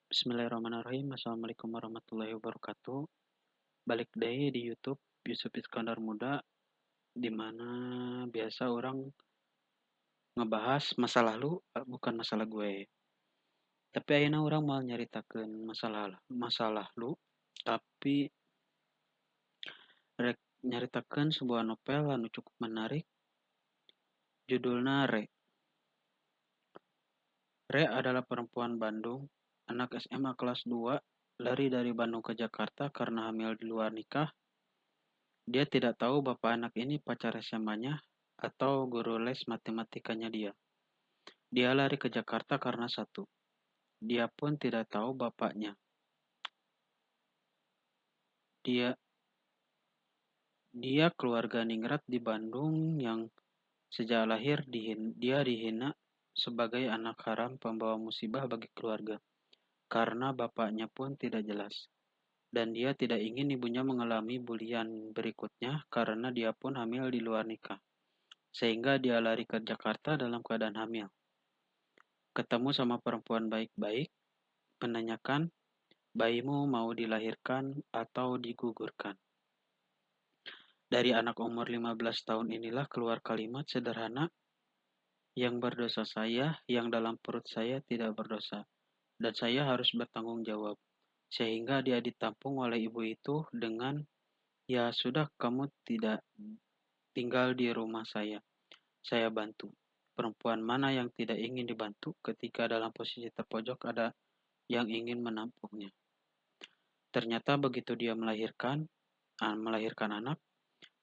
Bismillahirrahmanirrahim. Assalamualaikum warahmatullahi wabarakatuh. Balik deui di YouTube Yusuf Iskandar Muda, di mana biasa orang ngebahas masa lalu, bukan masalah gue. Tapi ayeuna orang mau nyaritakeun masalah lu, tapi rek nyaritakeun sebuah novel anu cukup menarik. Judulna Re. Re adalah perempuan Bandung, anak SMA kelas 2, lari dari Bandung ke Jakarta karena hamil di luar nikah. Dia tidak tahu bapak anak ini pacar SMA-nya atau guru les matematikanya dia. Dia lari ke Jakarta karena satu, dia pun tidak tahu bapaknya. Dia dia keluarga ningrat di Bandung yang sejak lahir dia dihina sebagai anak haram pembawa musibah bagi keluarga. Karena bapaknya pun tidak jelas. Dan dia tidak ingin ibunya mengalami bulian berikutnya karena dia pun hamil di luar nikah. Sehingga dia lari ke Jakarta dalam keadaan hamil. Ketemu sama perempuan baik-baik, menanyakan, bayimu mau dilahirkan atau digugurkan? Dari anak umur 15 tahun inilah keluar kalimat sederhana, yang berdosa saya, yang dalam perut saya tidak berdosa, dan saya harus bertanggung jawab. Sehingga dia ditampung oleh ibu itu dengan, ya sudah kamu tidak tinggal di rumah saya bantu. Perempuan mana yang tidak ingin dibantu ketika dalam posisi terpojok ada yang ingin menampungnya. Ternyata begitu dia melahirkan anak,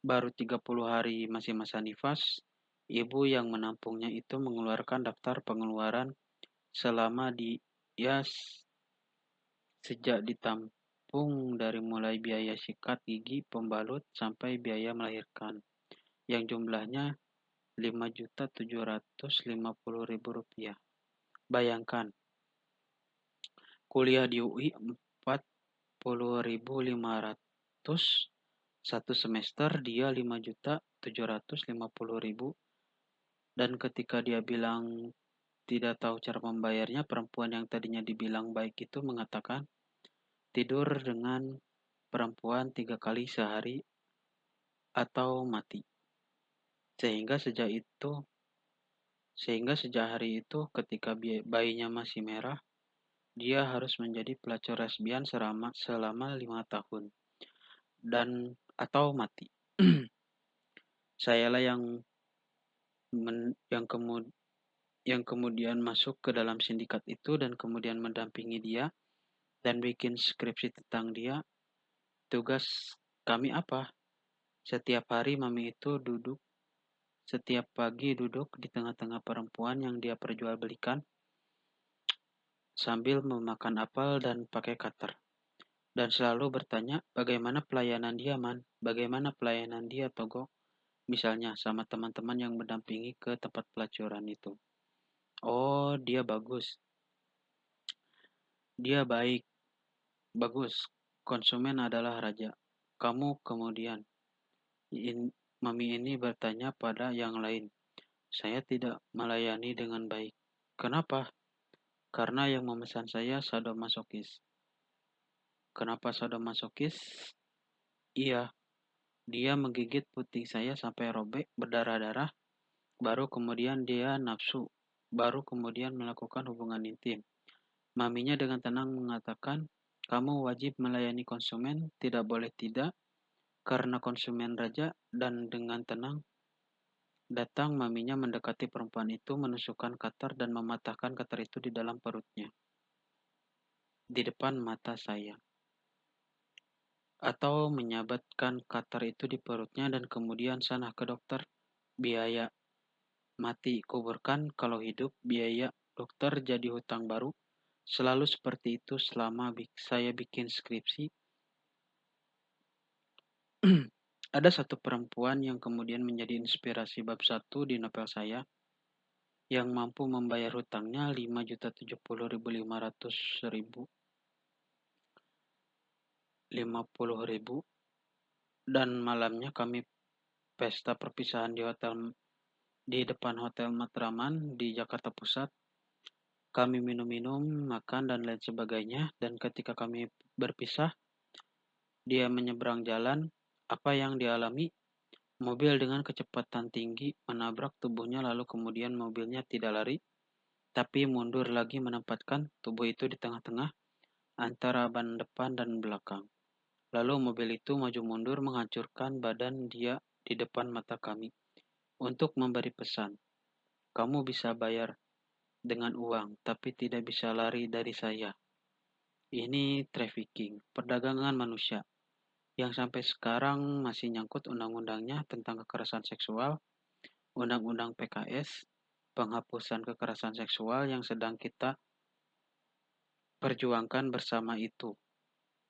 baru 30 hari masih masa nifas, ibu yang menampungnya itu mengeluarkan daftar pengeluaran selama dia sejak ditampung dari mulai biaya sikat gigi, pembalut, sampai biaya melahirkan, yang jumlahnya Rp5.750.000. Bayangkan, kuliah di UI 40.500 satu semester, dia 5.750.000. Dan ketika dia bilang tidak tahu cara membayarnya, perempuan yang tadinya dibilang baik itu mengatakan tidur dengan perempuan 3 kali sehari atau mati. Sehingga sejak hari itu ketika bayinya masih merah, dia harus menjadi pelacur lesbian selama 5 tahun dan atau mati. Sayalah men- yang kemud yang kemudian masuk ke dalam sindikat itu dan kemudian mendampingi dia dan bikin skripsi tentang dia. Tugas kami apa? Setiap hari mami itu setiap pagi duduk di tengah-tengah perempuan yang dia perjualbelikan sambil memakan apel dan pakai cutter. Dan selalu bertanya, bagaimana pelayanan dia, Man? Bagaimana pelayanan dia, Togo? Misalnya sama teman-teman yang mendampingi ke tempat pelacuran itu. Oh, dia bagus. Dia baik. Bagus. Konsumen adalah raja. Kamu kemudian. Mami ini bertanya pada yang lain. Saya tidak melayani dengan baik. Kenapa? Karena yang memesan saya sadomasokis. Kenapa sadomasokis? Iya, dia menggigit puting saya sampai robek berdarah-darah. Baru kemudian dia nafsu. Baru kemudian melakukan hubungan intim. Maminya dengan tenang mengatakan, kamu wajib melayani konsumen, tidak boleh tidak, karena konsumen raja. Dan dengan tenang datang, maminya mendekati perempuan itu, menusukkan cutter dan mematahkan cutter itu di dalam perutnya, di depan mata saya. Atau menyabatkan cutter itu di perutnya dan kemudian sana ke dokter. Biaya mati kuburkan, kalau hidup biaya dokter jadi hutang baru. Selalu seperti itu selama saya bikin skripsi. Ada satu perempuan yang kemudian menjadi inspirasi bab 1 di novel saya, yang mampu membayar hutangnya 5.070.550.000. Dan malamnya kami pesta perpisahan di depan Hotel Matraman di Jakarta Pusat. Kami minum-minum, makan, dan lain sebagainya. Dan ketika kami berpisah, dia menyeberang jalan. Apa yang dia alami? Mobil dengan kecepatan tinggi menabrak tubuhnya, lalu kemudian mobilnya tidak lari, tapi mundur lagi menempatkan tubuh itu di tengah-tengah antara ban depan dan belakang. Lalu mobil itu maju mundur menghancurkan badan dia di depan mata kami. Untuk memberi pesan, kamu bisa bayar dengan uang, tapi tidak bisa lari dari saya. Ini trafficking, perdagangan manusia, yang sampai sekarang masih nyangkut undang-undangnya tentang kekerasan seksual, undang-undang PKS, penghapusan kekerasan seksual yang sedang kita perjuangkan bersama itu,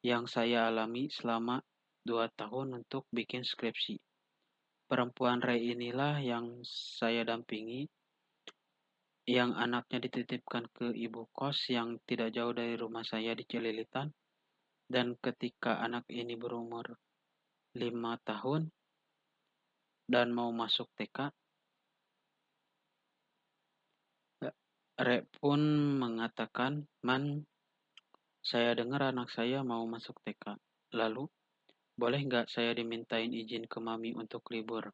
yang saya alami selama 2 tahun untuk bikin skripsi. Perempuan Ray inilah yang saya dampingi, yang anaknya dititipkan ke ibu kos yang tidak jauh dari rumah saya di Cililitan, dan ketika anak ini berumur 5 tahun dan mau masuk TK, Rek pun mengatakan, "Man, saya dengar anak saya mau masuk TK. Lalu, boleh nggak saya dimintain izin ke Mami untuk libur?"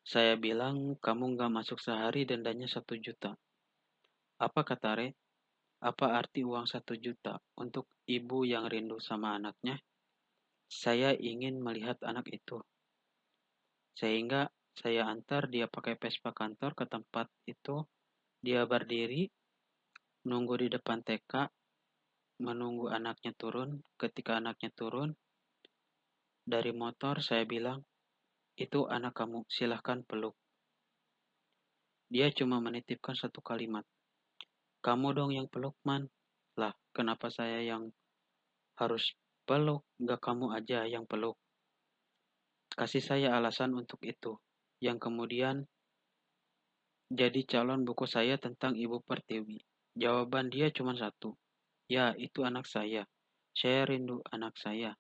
Saya bilang, "Kamu nggak masuk sehari dendanya 1 juta." Apa kata Rek? Apa arti uang 1 juta untuk ibu yang rindu sama anaknya? Saya ingin melihat anak itu. Sehingga saya antar dia pakai Vespa kantor ke tempat itu. Dia berdiri, nunggu di depan TK, menunggu anaknya turun. Ketika anaknya turun dari motor, saya bilang, "Itu anak kamu, silahkan peluk." Dia cuma menitipkan satu kalimat, "Kamu dong yang peluk, Man." Lah, kenapa saya yang harus peluk? Gak kamu aja yang peluk. Kasih saya alasan untuk itu. Yang kemudian jadi calon buku saya tentang Ibu Pertiwi. Jawaban dia cuma satu. Ya, itu anak saya. Saya rindu anak saya.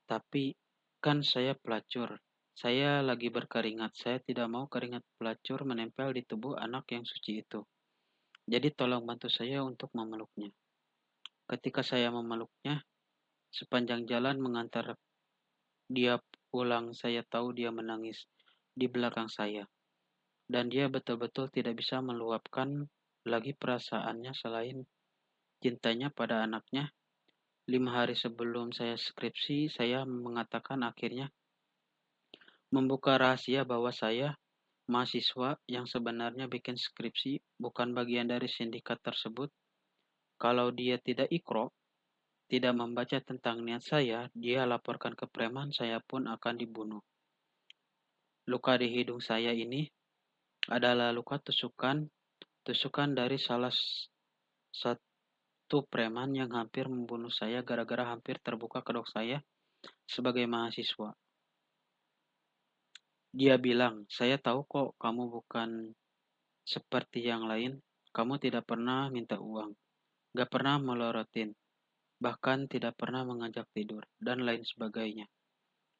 Tapi kan saya pelacur. Saya lagi berkeringat. Saya tidak mau keringat pelacur menempel di tubuh anak yang suci itu. Jadi tolong bantu saya untuk memeluknya. Ketika saya memeluknya, sepanjang jalan mengantar dia pulang, saya tahu dia menangis di belakang saya. Dan dia betul-betul tidak bisa meluapkan lagi perasaannya selain cintanya pada anaknya. 5 hari sebelum saya skripsi, saya mengatakan akhirnya membuka rahasia bahwa saya mahasiswa yang sebenarnya bikin skripsi bukan bagian dari sindikat tersebut. Kalau dia tidak ikro, tidak membaca tentang niat saya, dia laporkan ke preman, saya pun akan dibunuh. Luka di hidung saya ini adalah luka tusukan dari salah satu preman yang hampir membunuh saya gara-gara hampir terbuka kedok saya sebagai mahasiswa. Dia bilang, "Saya tahu kok kamu bukan seperti yang lain. Kamu tidak pernah minta uang, gak pernah melorotin, bahkan tidak pernah mengajak tidur, dan lain sebagainya."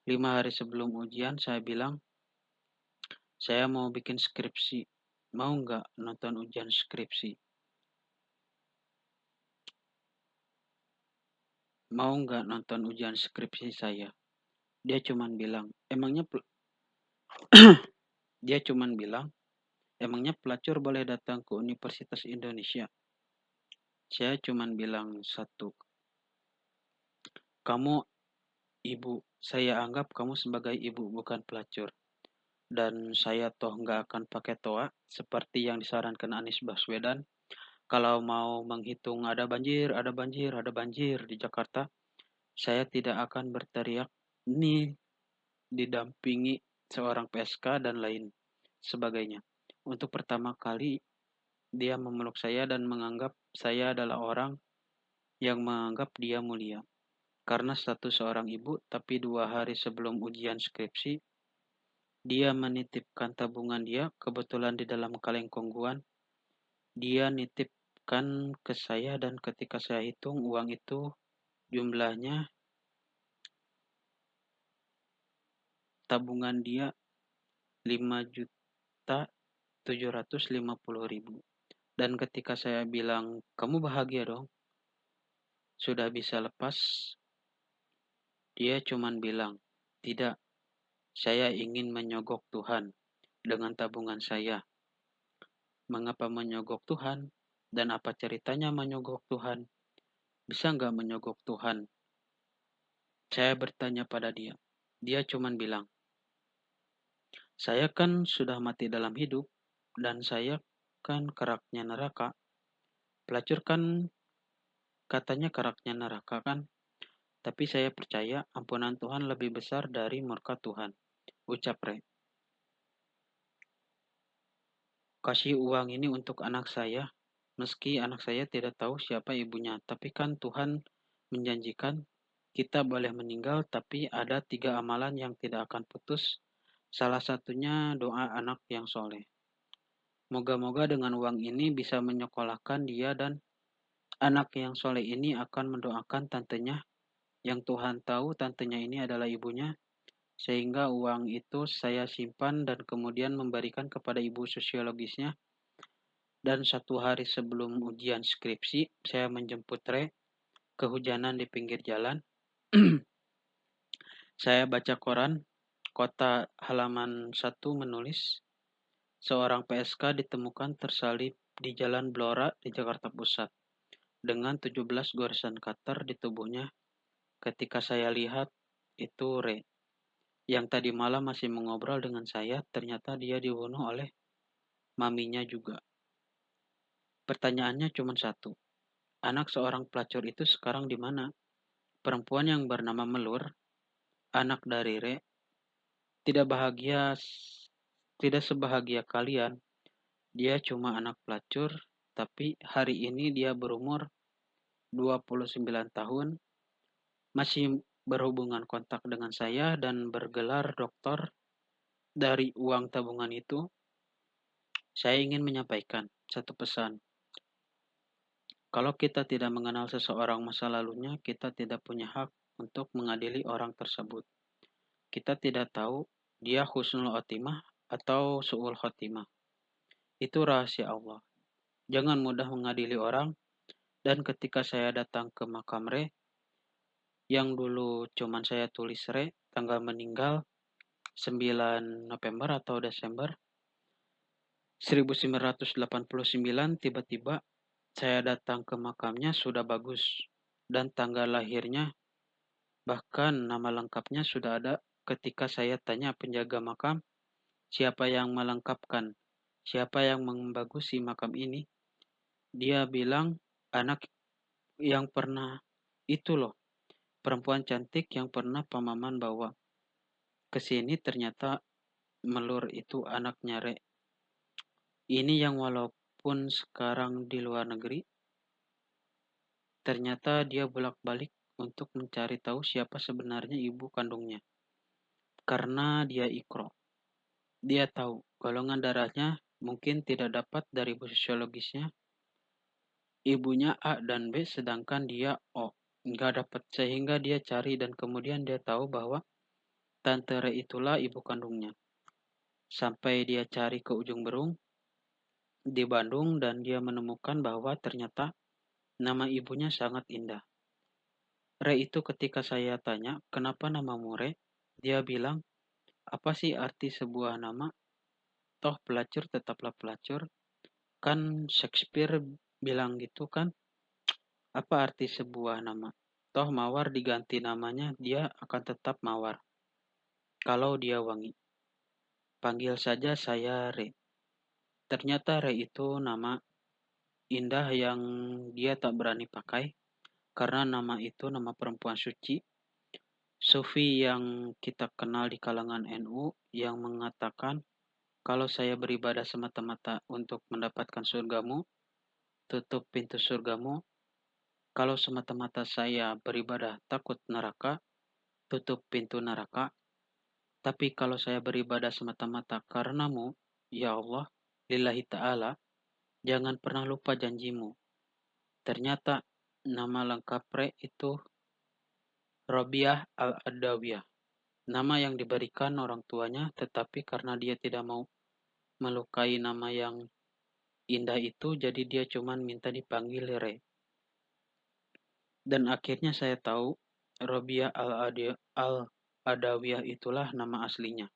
5 hari sebelum ujian, saya bilang, "Saya mau bikin skripsi. Mau nggak nonton ujian skripsi? Mau nggak nonton ujian skripsi saya?" Dia cuman bilang, dia cuman bilang, "Emangnya pelacur boleh datang ke Universitas Indonesia?" Saya cuman bilang satu, "Kamu ibu, saya anggap kamu sebagai ibu bukan pelacur. Dan saya toh nggak akan pakai toa seperti yang disarankan Anies Baswedan. Kalau mau menghitung ada banjir, ada banjir di Jakarta, saya tidak akan berteriak ini didampingi seorang PSK dan lain sebagainya." Untuk pertama kali dia memeluk saya dan menganggap saya adalah orang yang menganggap dia mulia. Karena status seorang ibu, tapi 2 hari sebelum ujian skripsi, dia menitipkan tabungan dia, kebetulan di dalam kaleng kongguan. Dia nitipkan ke saya dan ketika saya hitung uang itu jumlahnya, tabungan dia 5 juta 750.000. Dan ketika saya bilang, "Kamu bahagia dong? Sudah bisa lepas?" Dia cuman bilang, "Tidak, saya ingin menyogok Tuhan dengan tabungan saya." Mengapa menyogok Tuhan? Dan apa ceritanya menyogok Tuhan? Bisa nggak menyogok Tuhan? Saya bertanya pada dia. Dia cuman bilang, "Saya kan sudah mati dalam hidup, dan saya kan keraknya neraka." Pelacur kan katanya keraknya neraka kan? Tapi saya percaya ampunan Tuhan lebih besar dari murka Tuhan. Ucap Re. Kasih uang ini untuk anak saya, meski anak saya tidak tahu siapa ibunya. Tapi kan Tuhan menjanjikan kita boleh meninggal, tapi ada 3 amalan yang tidak akan putus. Salah satunya doa anak yang soleh. Moga-moga dengan uang ini bisa menyekolahkan dia, dan anak yang soleh ini akan mendoakan tantenya, yang Tuhan tahu tantenya ini adalah ibunya, sehingga uang itu saya simpan dan kemudian memberikan kepada ibu sosiologisnya. Dan 1 hari sebelum ujian skripsi, saya menjemput Re, kehujanan di pinggir jalan. Saya baca koran, kota halaman 1 menulis, seorang PSK ditemukan tersalib di Jalan Blora di Jakarta Pusat dengan 17 goresan cutter di tubuhnya. Ketika saya lihat, itu Re, yang tadi malam masih mengobrol dengan saya, ternyata dia dibunuh oleh maminya juga. Pertanyaannya cuma satu. Anak seorang pelacur itu sekarang di mana? Perempuan yang bernama Melur, anak dari Re, tidak bahagia, tidak sebahagia kalian. Dia cuma anak pelacur, tapi hari ini dia berumur 29 tahun, masih berhubungan kontak dengan saya dan bergelar doktor. Dari uang tabungan itu, saya ingin menyampaikan satu pesan. Kalau kita tidak mengenal seseorang masa lalunya, kita tidak punya hak untuk mengadili orang tersebut. Kita tidak tahu dia husnul khotimah atau su'ul khotimah. Itu rahasia Allah. Jangan mudah mengadili orang. Dan ketika saya datang ke makam Re, yang dulu cuman saya tulis Re, tanggal meninggal 9 November atau Desember 1989, tiba-tiba saya datang ke makamnya sudah bagus. Dan tanggal lahirnya, bahkan nama lengkapnya sudah ada. Ketika saya tanya penjaga makam, siapa yang melengkapkan, siapa yang membagusi makam ini, dia bilang, anak yang pernah itu loh, perempuan cantik yang pernah Pamaman bawa ke sini, ternyata Melur itu anaknya Re. Ini yang walaupun sekarang di luar negeri, ternyata dia bolak-balik untuk mencari tahu siapa sebenarnya ibu kandungnya. Karena dia ikro. Dia tahu golongan darahnya mungkin tidak dapat dari sosiologisnya. Ibunya A dan B sedangkan dia O. Nggak dapat, sehingga dia cari dan kemudian dia tahu bahwa Tante Re itulah ibu kandungnya. Sampai dia cari ke ujung berung di Bandung dan dia menemukan bahwa ternyata nama ibunya sangat indah. Re itu ketika saya tanya, kenapa namamu Re? Dia bilang, apa sih arti sebuah nama? Toh pelacur tetaplah pelacur. Kan Shakespeare bilang gitu kan? Apa arti sebuah nama? Toh Mawar diganti namanya, dia akan tetap Mawar. Kalau dia wangi. Panggil saja saya Re. Ternyata Re itu nama indah yang dia tak berani pakai. Karena nama itu nama perempuan suci. Sufi yang kita kenal di kalangan NU yang mengatakan, kalau saya beribadah semata-mata untuk mendapatkan surgamu, tutup pintu surgamu. Kalau semata-mata saya beribadah takut neraka, tutup pintu neraka. Tapi kalau saya beribadah semata-mata karenamu, ya Allah, lillahi ta'ala, jangan pernah lupa janjimu. Ternyata nama lengkap Re itu Robiah Al-Adawiyah. Nama yang diberikan orang tuanya, tetapi karena dia tidak mau melukai nama yang indah itu, jadi dia cuman minta dipanggil Re. Dan akhirnya saya tahu Robiah Al-Adawiyah itulah nama aslinya.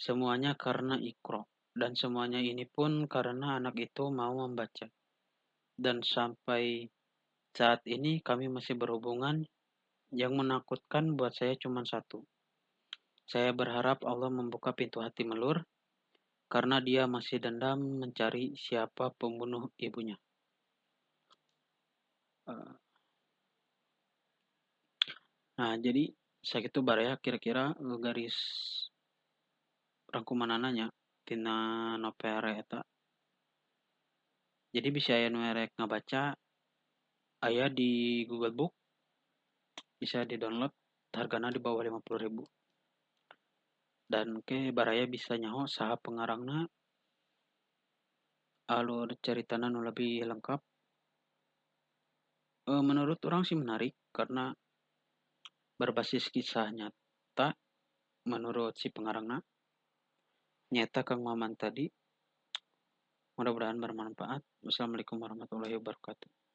Semuanya karena Iqra. Dan semuanya ini pun karena anak itu mau membaca. Dan sampai saat ini kami masih berhubungan. Yang menakutkan buat saya cuma satu. Saya berharap Allah membuka pintu hati Melur karena dia masih dendam mencari siapa pembunuh ibunya. Eh, Nah, jadi sakitu baraya kira-kira garis rangkumanana tina novel eta. Jadi bisa aya nu erek ngabaca aya di Google Book, bisa di-download, hargana di bawah 50.000. Dan ke baraya bisa nyaho saha pengarangna, alur ceritana nu lebih lengkap. Menurut orang sih menarik karena berbasis kisah nyata menurut si pengarangna. Nyata Kang Maman tadi. Mudah-mudahan bermanfaat. Wassalamualaikum warahmatullahi wabarakatuh.